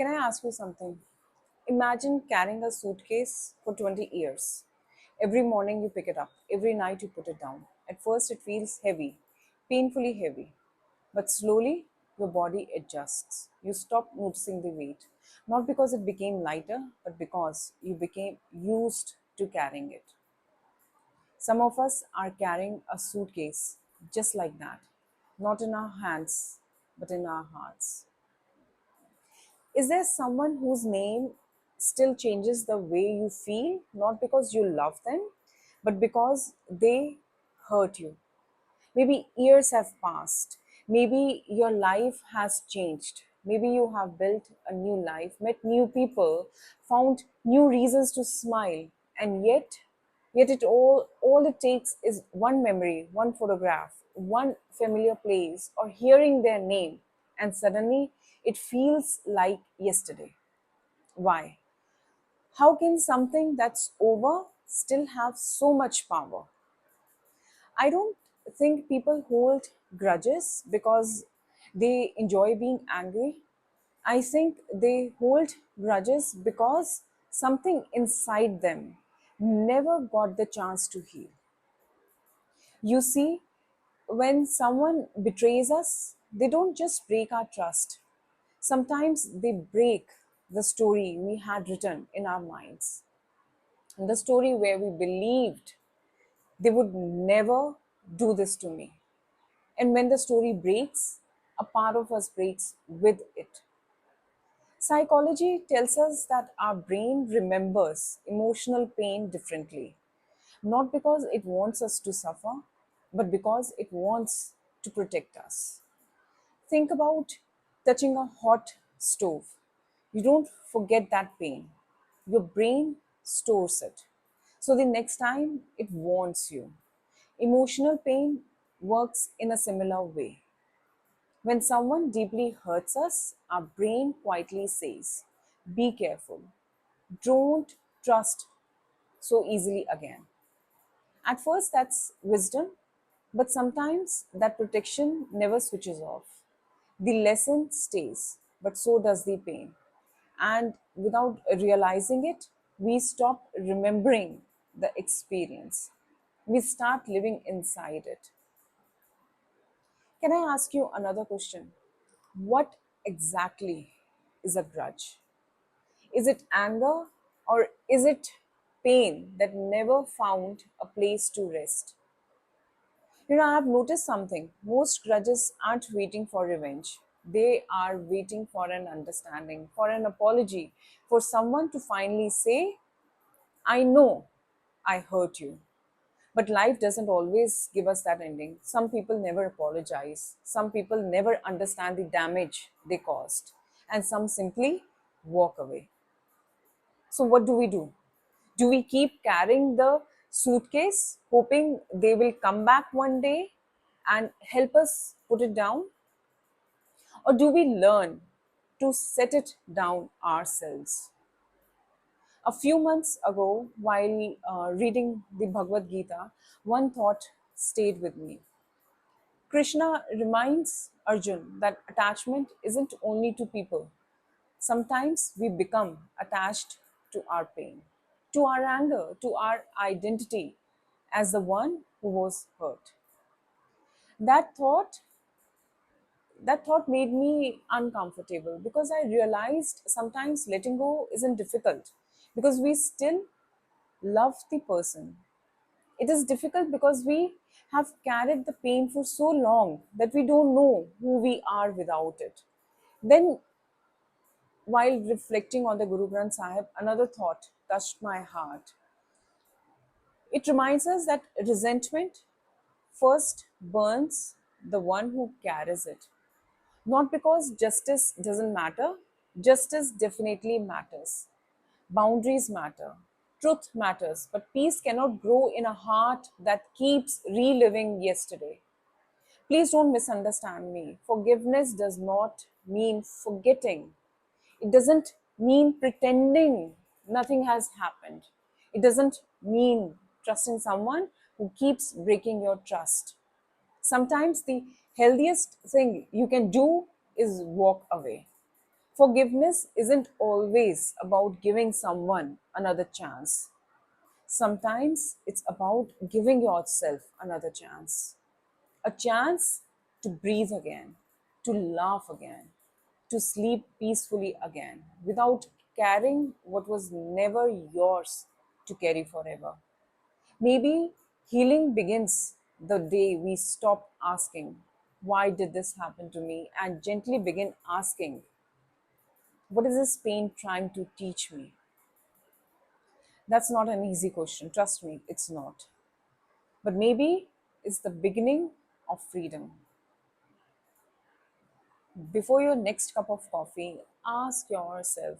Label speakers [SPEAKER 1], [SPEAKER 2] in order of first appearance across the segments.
[SPEAKER 1] Can I ask you something? Imagine carrying a suitcase for 20 years. Every morning you pick it up, every night you put it down. At first it feels heavy, painfully heavy. But slowly your body adjusts. You stop noticing the weight. Not because it became lighter, but because you became used to carrying it. Some of us are carrying a suitcase just like that, not in our hands, but in our hearts. Is there someone whose name still changes the way you feel, not because you love them, but because they hurt you? Maybe years have passed. Maybe your life has changed. Maybe you have built a new life, met new people, found new reasons to smile, and yet all it takes is one memory, one photograph, one familiar place, or hearing their name, and suddenly it feels like yesterday. Why? How can something that's over still have so much power? I don't think people hold grudges because they enjoy being angry. I think they hold grudges because something inside them never got the chance to heal. You see, when someone betrays us, they don't just break our trust. Sometimes they break the story we had written in our minds, the story where we believed they would never do this to me. And when the story breaks, a part of us breaks with it. Psychology tells us that our brain remembers emotional pain differently, not because it wants us to suffer, but because it wants to protect us. Think about touching a hot stove. You don't forget that pain. Your brain stores it. So the next time it warns you. Emotional pain works in a similar way. When someone deeply hurts us, our brain quietly says, be careful. Don't trust so easily again. At first, that's wisdom, but sometimes that protection never switches off. The lesson stays, but so does the pain. And without realizing it, we stop remembering the experience. We start living inside it. Can I ask you another question? What exactly is a grudge? Is it anger or is it pain that never found a place to rest? I have noticed something. Most grudges aren't waiting for revenge. They are waiting for an understanding, for an apology, for someone to finally say, I know I hurt you. But life doesn't always give us that ending. Some people never apologize. Some people never understand the damage they caused. And some simply walk away. So, what do we do? Do we keep carrying the suitcase, hoping they will come back one day and help us put it down? Or do we learn to set it down ourselves? A few months ago, while reading the Bhagavad Gita, one thought stayed with me. Krishna reminds Arjun that attachment isn't only to people. Sometimes we become attached to our pain, to our anger, to our identity as the one who was hurt. That thought that thought made me uncomfortable because I realized sometimes letting go isn't difficult because we still love the person. It is difficult because we have carried the pain for so long that we don't know who we are without it. Then, while reflecting on the Guru Granth Sahib, another thought touched my heart. It reminds us that resentment first burns the one who carries it. Not because justice doesn't matter, justice definitely matters. Boundaries matter, truth matters, but peace cannot grow in a heart that keeps reliving yesterday. Please don't misunderstand me. Forgiveness does not mean forgetting. It doesn't mean pretending nothing has happened. It doesn't mean trusting someone who keeps breaking your trust. Sometimes the healthiest thing you can do is walk away. Forgiveness isn't always about giving someone another chance. Sometimes it's about giving yourself another chance. A chance to breathe again, to laugh again, to sleep peacefully again without carrying what was never yours to carry forever. Maybe healing begins the day we stop asking, why did this happen to me? And gently begin asking, what is this pain trying to teach me? That's not an easy question. Trust me, it's not. But maybe it's the beginning of freedom. Before your next cup of coffee, ask yourself,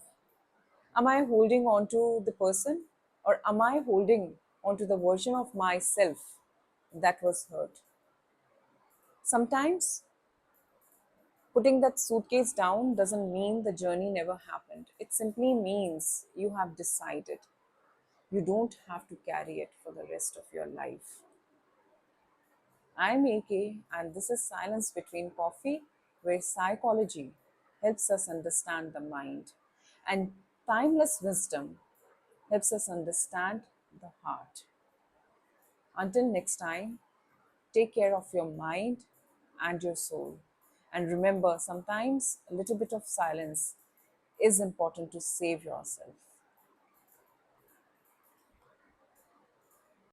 [SPEAKER 1] am I holding on to the person, or am I holding on to the version of myself that was hurt? Sometimes putting that suitcase down doesn't mean the journey never happened. It simply means you have decided. You don't have to carry it for the rest of your life. I'm AK, and this is Silence Between Coffee, where psychology helps us understand the mind and timeless wisdom helps us understand the heart. Until next time, take care of your mind and your soul. And remember, sometimes a little bit of silence is important to save yourself.